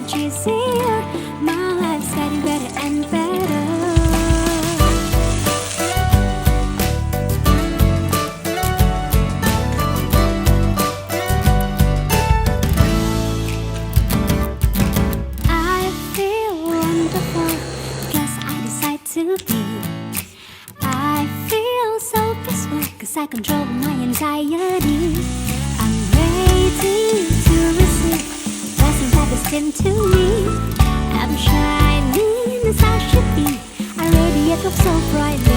much easier. My life's getting better and better. I feel wonderful because I decide to be. I feel so peaceful because I control my anxiety. I'm ready to receive blessings that destined to me. I'm shining as I should be. I radiate up so brightly.